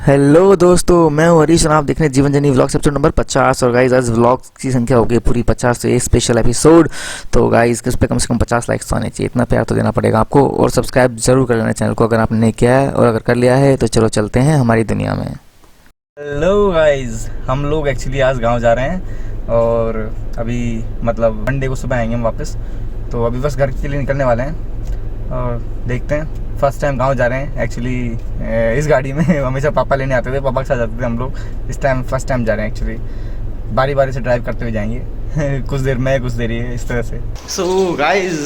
Hello दोस्तों, मैं हूं हरीश और आप देख रहे हैं जीवन जर्नी व्लॉग्स एपिसोड नंबर 50। और गाइज आज व्लॉग्स की संख्या हो गई पूरी 50, तो ये स्पेशल एपिसोड। तो गाइज इस पे कम से कम 50 लाइक्स तो आने चाहिए, इतना प्यार तो देना पड़ेगा आपको। और सब्सक्राइब जरूर कर लेना चैनल को अगर आपने नहीं किया है, और अगर कर लिया है तो चलो चलते हैं हमारी दुनिया में। हेलो गाइज, हम लोग एक्चुअली आज गाँव जा रहे हैं और अभी मतलब मंडे को सुबह आएंगे हम वापस। तो अभी बस घर के लिए निकलने वाले हैं और देखते हैं। फर्स्ट टाइम गांव जा रहे हैं एक्चुअली। इस गाड़ी में हमेशा पापा लेने आते थे, पापा के साथ जाते थे हम लोग। इस टाइम फर्स्ट टाइम जा रहे हैं एक्चुअली। बारी बारी से ड्राइव करते हुए जाएंगे कुछ देर मैं, कुछ देर ये, इस तरह से। सो गाइज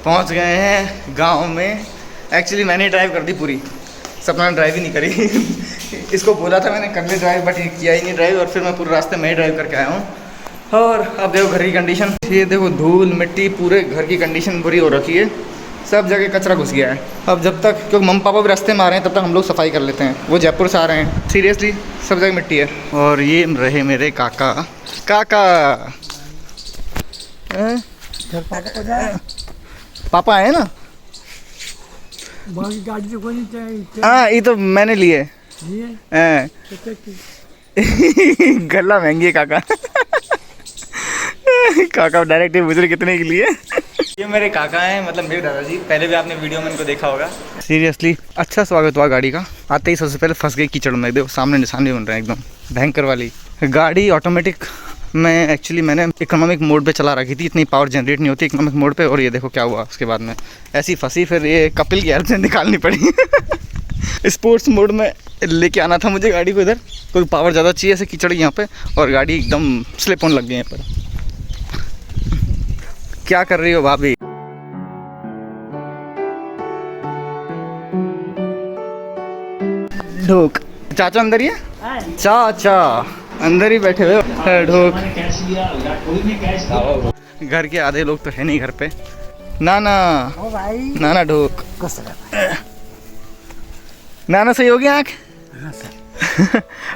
पहुंच गए हैं गांव में। एक्चुअली मैंने ड्राइव कर दी पूरी, सपना ने ड्राइव ही नहीं करी इसको बोला था मैंने कर ले ड्राइव, बट ये किया ही नहीं ड्राइव। और फिर मैं पूरे रास्ते में ही ड्राइव करके आया हूँ। और अब देखो घर की कंडीशन, ये देखो धूल मिट्टी, पूरे घर की कंडीशन बुरी हो रखी है। सब जगह कचरा घुस गया है। अब जब तक, क्योंकि मम्मी पापा भी रास्ते में आ रहे हैं, तब तक हम लोग सफाई कर लेते हैं। वो जयपुर से आ रहे हैं, सीरियसली सब जगह मिट्टी है। और ये रहे मेरे काका। पापा आए ना, गाड़ी तो कोई नहीं। हाँ ये तो मैंने लिए गला महंगी है काका काका डायरेक्ट पूछ रहे कितने के लिए ये मेरे काका हैं, मतलब मेरे दादाजी। पहले भी आपने वीडियो में इनको देखा होगा। सीरियसली अच्छा स्वागत हुआ गाड़ी का। आते ही सबसे पहले फंस गई कीचड़ में। देखो सामने निशान भी बन रहे हैं एकदम भयंकर वाली गाड़ी। ऑटोमेटिक मैं एक्चुअली मैंने इकोनॉमिक मोड पे चला रखी थी, इतनी पावर जनरेट नहीं होती इकोनॉमिक मोड पे। और ये देखो क्या हुआ उसके बाद में, ऐसी फंसी। फिर ये कपिल की हेल्प से निकालनी पड़ी स्पोर्ट्स मोड में लेके आना था मुझे गाड़ी को इधर, कोई पावर ज़्यादा चाहिए ऐसे कीचड़ यहाँ पे। और गाड़ी एकदम स्लिप होने लग गई यहाँ पर। क्या कर रही हो भाभी? ढोक चाचा अंदर ही है, चाचा अंदर ही बैठे हुए ढोक। घर के आधे लोग तो है नहीं घर पे। नाना नाना ढोक, नाना सही हो गया आँख?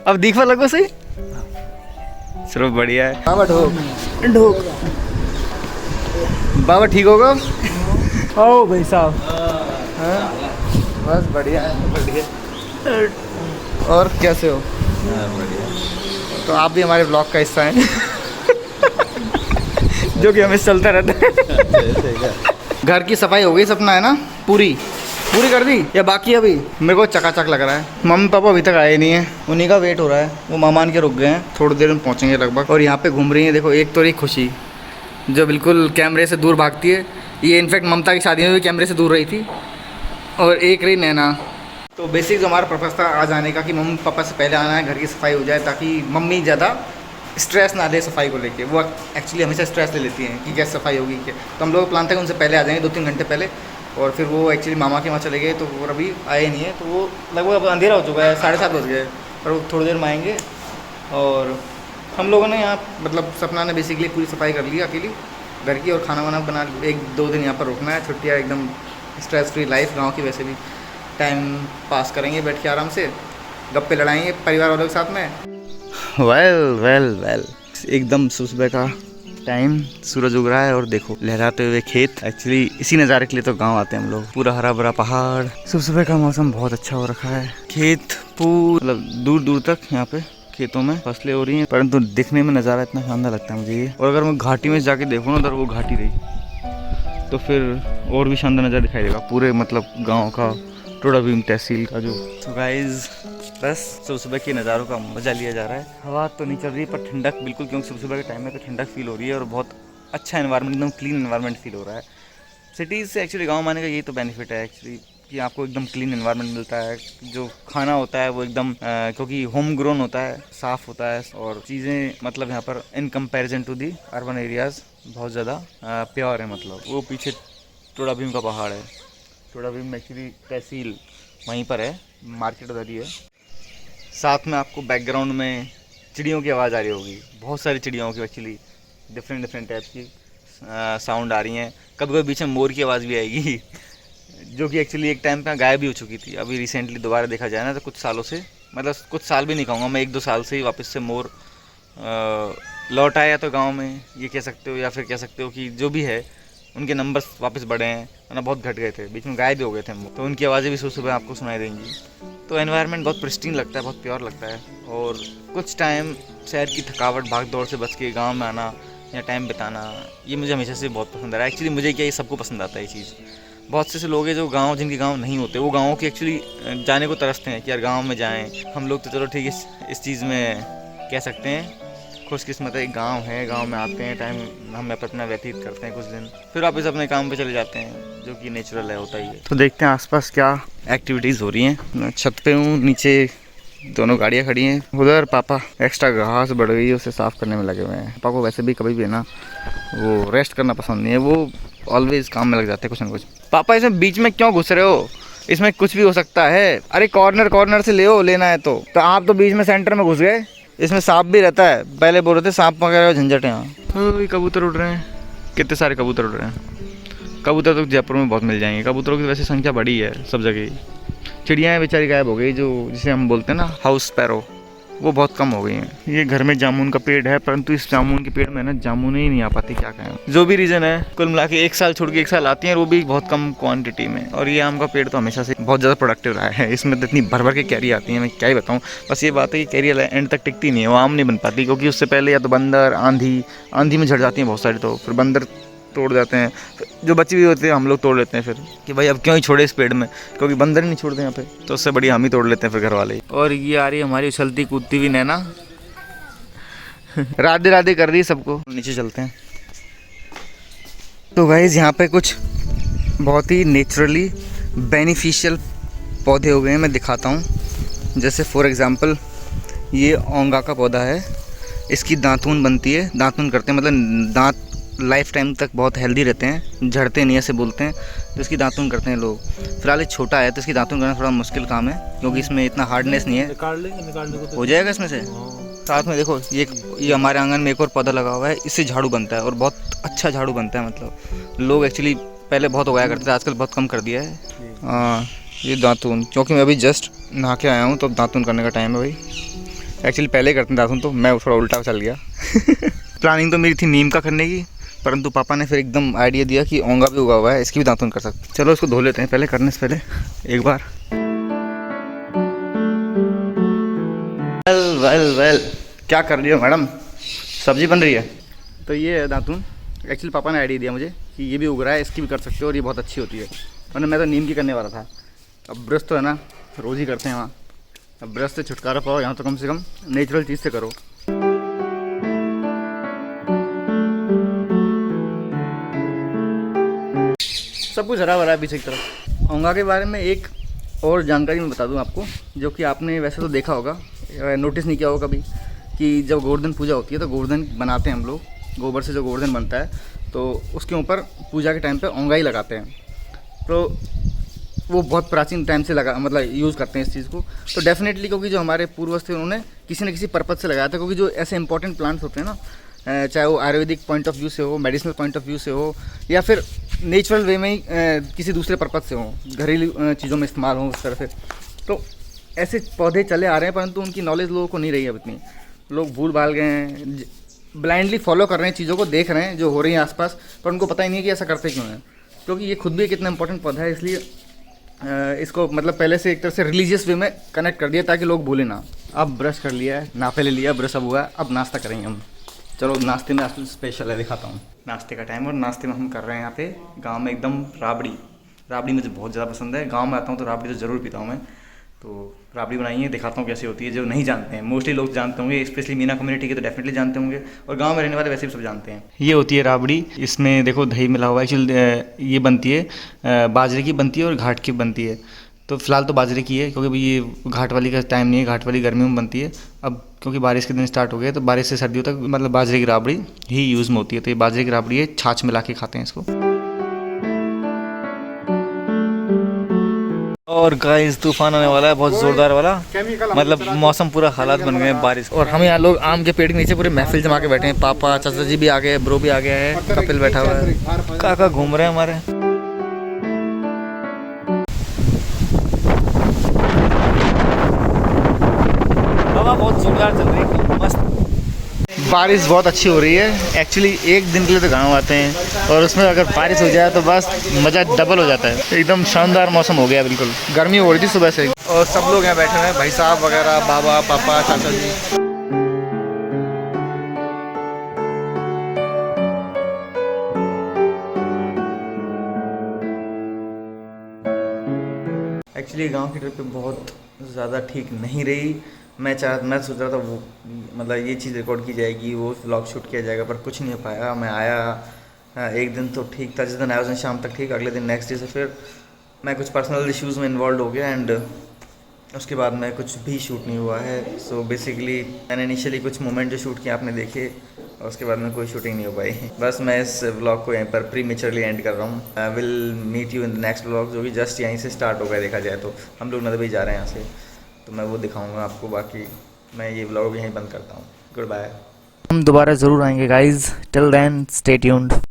अब दिखवा लगो सही। चलो बढ़िया है। बाबा ढोक ढोक, बाबा ठीक होगा? ओ भाई साहब, बस बढ़िया है, बढ़िया। और कैसे हो? बढ़िया। तो आप भी हमारे ब्लॉग का हिस्सा हैं जो कि हमें चलता रहता है। घर की सफाई हो गई सपना, है ना? पूरी कर दी या बाकी? अभी मेरे को चकाचक लग रहा है। मम्मी पापा अभी तक आए नहीं है, उन्हीं का वेट हो रहा है। वो मेहमान के रुक गए हैं, थोड़ी देर में पहुँचेंगे लगभग। और यहाँ पे घूम रही है, देखो एक तो रही खुशी जो बिल्कुल कैमरे से दूर भागती है। ये इनफैक्ट ममता की शादी में भी कैमरे से दूर रही थी। और एक रही नैना। तो बेसिक जो हमारा पर्पस था आज आने का कि मम्मी पापा से पहले आना है, घर की सफाई हो जाए, ताकि मम्मी ज़्यादा स्ट्रेस ना ले सफाई को लेके। वो एक्चुअली हमेशा स्ट्रेस ले लेती हैं कि कैसे सफाई होगी क्या। तो हम लोग का प्लान था कि उनसे पहले आ जाएंगे 2-3 घंटे पहले। और फिर वो एक्चुअली मामा के वहाँ चले गए, तो वो अभी आए नहीं है। तो वो लगभग अब अंधेरा हो चुका है, 7:30 बज गए। और वो थोड़ी देर में आएंगे। और हम लोगों ने यहाँ मतलब सपना ने बेसिकली पूरी सफाई कर ली अकेली घर की। और खाना वाना बना 1-2 दिन यहाँ पर रुकना है। छुट्टियाँ एकदम स्ट्रेस फ्री लाइफ गांव की। वैसे भी टाइम पास करेंगे बैठ के आराम से, गप्पे लड़ाएंगे परिवार वालों के साथ में। वेल एकदम सुबह का टाइम, सूरज उग रहा है और देखो लहराते हुए खेत। एक्चुअली इसी नज़ारे के लिए तो गांव आते हैं हम लोग। पूरा हरा भरा पहाड़, सुबह का मौसम बहुत अच्छा हो रखा है। खेत पूरा दूर दूर तक यहाँ पे खेतों में फसलें हो रही हैं, परंतु दिखने में नज़ारा इतना शानदार लगता है मुझे ये। और अगर मैं घाटी में जाके देखूँ ना, उधर वो घाटी रही तो फिर और भी शानदार नज़ारा दिखाई देगा पूरे मतलब गाँव का, टोडा भीम तहसील का जो। तो गाइज बस सुबह के नज़ारों का मज़ा लिया जा रहा है। हवा तो नहीं चल रही पर ठंडक बिल्कुल, क्योंकि सुबह के टाइम में तो ठंडक फील हो रही है। और बहुत अच्छा एनवायरनमेंट, एकदम क्लीन एनवायरनमेंट फील हो रहा है। सिटीज़ से एक्चुअली गांव में आने का यही तो बेनिफिट है एक्चुअली, कि आपको एकदम क्लीन एनवायरनमेंट मिलता है। जो खाना होता है वो एकदम क्योंकि होम ग्रोन होता है, साफ़ होता है। और चीज़ें मतलब यहाँ पर in comparison to the urban areas बहुत ज़्यादा प्योर है। मतलब वो पीछे टोडा भीम का पहाड़ है, टोडा भीम एक्चुअली तहसील वहीं पर है, मार्केट उधर ही है। साथ में आपको बैकग्राउंड में चिड़ियों की आवाज़ आ रही होगी, बहुत सारी चिड़ियों की एक्चुअली डिफरेंट टाइप की साउंड आ रही हैं। कभी कभी बीच में मोर की आवाज़ भी आएगी जो कि एक्चुअली एक टाइम पे गायब भी हो चुकी थी। अभी रिसेंटली दोबारा देखा जाए ना तो कुछ सालों से, मतलब कुछ साल भी नहीं कहूँगा मैं, 1-2 साल से ही वापस से मोर लौट आया। तो गाँव में ये कह सकते हो, या फिर कह सकते हो कि जो भी है उनके नंबर्स वापस बढ़े हैं, वरना बहुत घट गए थे, बीच में गायब भी हो गए थे हम लोग। तो उनकी आवाज़ें भी सुबह आपको सुनाई देंगी। तो एनवायरनमेंट बहुत प्रिस्टीन लगता है, बहुत प्योर लगता है। और कुछ टाइम शहर की थकावट भाग दौड़ से बच के गाँव में आना या टाइम बिताना, ये मुझे हमेशा से बहुत पसंद आ रहा है। एक्चुअली मुझे क्या, ये सबको पसंद आता है ये चीज़। बहुत से लोग हैं जो गांव, जिनके गांव नहीं होते, वो गाँव के एक्चुअली जाने को तरसते हैं कि यार गांव में जाएं। हम लोग तो चलो ठीक है, इस चीज़ में कह सकते हैं खुशकिस्मत है, गांव है, गांव में आते हैं, टाइम हम अपना व्यतीत करते हैं कुछ दिन, फिर वापस अपने काम पे चले जाते हैं, जो कि नेचुरल है, होता ही है। तो देखते हैं आसपास क्या एक्टिविटीज़ हो रही हैं। मैं छत पे हूँ, नीचे दोनों गाड़ियाँ खड़ी हैं। उधर पापा एक्स्ट्रा घास बढ़ गई है, उसे साफ़ करने में लगे हुए हैं। पापा को वैसे भी कभी भी है ना, वो रेस्ट करना पसंद नहीं है, वो ऑलवेज काम में लग जाते हैं कुछ ना कुछ। पापा इसमें बीच में क्यों घुस रहे हो, इसमें कुछ भी हो सकता है। अरे कॉर्नर से ले लेना है तो आप तो बीच में सेंटर में घुस गए। इसमें सांप भी रहता है, पहले बोल रहे थे सांप वगैरह झंझट है यहाँ। कबूतर उड़ रहे हैं, कितने सारे कबूतर उड़ रहे हैं। कबूतर तो जयपुर में बहुत मिल जाएंगे, कबूतरों की वैसे संख्या बढ़ी है सब जगह। चिड़ियाँ बेचारी गायब हो गई, जो जिसे हम बोलते हैं ना हाउस स्पैरो, वो बहुत कम हो गई हैं। ये घर में जामुन का पेड़ है, परंतु इस जामुन के पेड़ में ना जामुन ही नहीं आ पाती, क्या कहें। जो भी रीज़न है, कुल मिला के 1 साल छोड़ के 1 साल आती हैं, और वो भी बहुत कम क्वांटिटी में। और ये आम का पेड़ तो हमेशा से बहुत ज़्यादा प्रोडक्टिव रहा है। इसमें तो इतनी भर के कैरी आती है, मैं क्या ही बताऊँ। बस ये बात है कि कैरी एंड तक टिकती नहीं है, वो आम नहीं बन पाती, क्योंकि उससे पहले या तो बंदर, आंधी में झड़ जाती हैं बहुत सारी, तो फिर बंदर तोड़ जाते हैं, जो बची हुई होती है हम लोग तोड़ लेते हैं फिर, कि भाई अब क्यों ही छोड़े इस पेड़ में, क्योंकि बंदर ही नहीं छोड़ते यहाँ पे, तो उससे बढ़िया हम ही तोड़ लेते हैं फिर घर वाले। और ये आ रही है हमारी उछलती कूदती हुई नैना, राधे राधे कर रही है सबको। नीचे चलते हैं। तो गाइस यहाँ पे कुछ बहुत ही नेचुरली बेनिफिशियल पौधे हो गए हैं, मैं दिखाता हूँ। जैसे फॉर एग्ज़ाम्पल ये ओंगा का पौधा है, इसकी दातून बनती है, दातून करते हैं, मतलब दांत लाइफ टाइम तक बहुत हेल्दी रहते हैं, झड़ते नहीं ऐसे बोलते हैं, तो इसकी दातून करते हैं लोग। फिलहाल ये छोटा है तो इसकी दातून करना थोड़ा मुश्किल काम है, क्योंकि इसमें इतना हार्डनेस नहीं है। निकालने को हो जाएगा इसमें से। साथ में देखो ये हमारे आंगन में एक और पौधा लगा हुआ है, इससे झाड़ू बनता है, और बहुत अच्छा झाड़ू बनता है। मतलब लोग एक्चुअली पहले बहुत उगाया करते थे, आजकल बहुत कम कर दिया है। ये दातून, क्योंकि मैं अभी जस्ट नहा के आया हूँ, तो दातून करने का टाइम है भाई। एक्चुअली पहले करते हैं दातून, तो मैं थोड़ा उल्टा चल गया। प्लानिंग तो मेरी थी नीम का करने की, परंतु पापा ने फिर एकदम आइडिया दिया कि ओंगा भी उगा हुआ है, इसकी भी दातून कर सकते। चलो इसको धो लेते हैं पहले, करने से पहले एक बार। वेल क्या कर रही हो मैडम, सब्जी बन रही है। तो ये है दातून, एक्चुअली पापा ने आइडिया दिया मुझे कि ये भी उग रहा है, इसकी भी कर सकते हो, और ये बहुत अच्छी होती है। वरना मैं तो नीम की करने वाला था। अब ब्रश तो है ना रोज़ ही करते हैं वहाँ, अब ब्रश से छुटकारा पाओ, यहाँ तो कम से कम नेचुरल चीज़ से करो। सब कुछ हरा भरा है पीछे की तरफ। ओंगा के बारे में एक और जानकारी मैं बता दूं आपको, जो कि आपने वैसे तो देखा होगा, नोटिस नहीं किया होगा कभी, कि जब गोवर्धन पूजा होती है तो गोवर्धन बनाते हैं हम लोग, गोबर से जो गोवर्धन बनता है, तो उसके ऊपर पूजा के टाइम पे ओंगा ही लगाते हैं। तो वो बहुत प्राचीन टाइम से मतलब यूज़ करते हैं इस चीज़ को। तो डेफिनेटली, क्योंकि जो हमारे पूर्वज थे उन्होंने किसी न किसी पर्पज़ से लगाया था, क्योंकि जो ऐसे इंपॉर्टेंट प्लांट्स होते हैं ना, चाहे वो आयुर्वेदिक पॉइंट ऑफ व्यू से हो, मेडिसिनल पॉइंट ऑफ व्यू से हो, या फिर नेचुरल वे में ही किसी दूसरे पर्पज़ से हो, घरेलू चीज़ों में इस्तेमाल हो उस तरह से, तो ऐसे पौधे चले आ रहे हैं, परंतु उनकी नॉलेज लोगों को नहीं रही है अब इतनी। लोग भूल भाल गए हैं, ब्लाइंडली फॉलो कर रहे हैं, चीज़ों को देख रहे हैं जो हो रही है आसपास, पर उनको पता ही नहीं है कि ऐसा करते क्यों है। क्योंकि ये खुद भी एक इतना इंपॉर्टेंट पौधा है, इसलिए इसको मतलब पहले से एक तरह से रिलीजियस वे में कनेक्ट कर दिया ताकि लोग भूलें ना। अब ब्रश कर लिया है, नापे ले लिया, ब्रश अब हुआ है, अब नाश्ता करेंगे हम। चलो नाश्ते में आज स्पेशल है, दिखाता हूँ। नाश्ते का टाइम, और नाश्ते में हम कर रहे हैं यहाँ पे गांव में एकदम राबड़ी मुझे बहुत ज़्यादा पसंद है। गांव में आता हूँ तो राबड़ी तो ज़रूर पीता हूँ मैं। तो राबड़ी बनाई है, दिखाता हूँ कैसी होती है। जो नहीं जानते हैं, मोस्टली लोग जानते होंगे, स्पेशली मीना कम्युनिटी के तो डेफिनेटली जानते होंगे, और गांव में रहने वाले वैसे भी सब जानते हैं। ये होती है राबड़ी, इसमें देखो दही मिला हुआ है। एक्चुअली ये बनती है बाजरे की बनती है और घाट की बनती है। तो फिलहाल तो बाजरे की है, क्योंकि भाई ये घाट वाली का टाइम नहीं है, घाट वाली गर्मियों में बनती है। अब क्योंकि बारिश के दिन स्टार्ट हो गए, तो बारिश से सर्दियों तक मतलब बाजरे की राबड़ी ही यूज़ में होती है। तो ये बाजरे की राबड़ी है, छाछ मिला के खाते हैं इसको। और गाइस तूफान आने वाला है, बहुत ज़ोरदार वाला, मतलब मौसम पूरा हालात बन गए हैं बारिश। और हम यहाँ लोग आम के पेड़ के नीचे पूरे महफिल जमा के बैठे हैं। पापा चाचा जी भी आ गए, ब्रो भी आ गया है, कपिल बैठा हुआ है, काका घूम रहे हैं हमारे। हवा बहुत जोरदार चल रही है, मस्त। बारिश बहुत अच्छी हो रही है। एक्चुअली एक दिन के लिए तो गाँव आते हैं, और उसमें अगर बारिश हो जाए तो बस मज़ा डबल हो जाता है। एकदम शानदार मौसम हो गया बिल्कुल। गर्मी हो रही थी सुबह से और सब लोग यहाँ बैठे हुए हैं, भाई साहब वगैरह, बाबा पापा चाचा जी। एक्चुअली गांव की ट्रिप बहुत ज़्यादा ठीक नहीं रही। मैं सोच रहा था वो मतलब ये चीज़ रिकॉर्ड की जाएगी, वो व्लॉग शूट किया जाएगा, पर कुछ नहीं हो पाया। मैं आया एक दिन तो ठीक था, जिस दिन आया उस दिन शाम तक ठीक, अगले दिन नेक्स्ट डे से फिर मैं कुछ पर्सनल इश्यूज़ में इन्वॉल्व हो गया एंड उसके बाद में कुछ भी शूट नहीं हुआ है। सो बेसिकली मैंने इनिशियली कुछ मोमेंट जो शूट किए आपने देखे और उसके बाद में कोई शूटिंग नहीं हो पाई। बस मैं इस व्लॉग को यहीं पर प्रीमेचरली एंड कर रहा हूँ। I will meet you in the next vlog, जो कि जस्ट यहीं से स्टार्ट होगा देखा जाए तो। हम लोग नदबई जा रहे हैं यहाँ से, तो मैं वो दिखाऊंगा आपको। बाकी मैं ये व्लॉग यहीं बंद करता हूँ। Good bye. हम दोबारा ज़रूर आएंगे guys, till then stay tuned.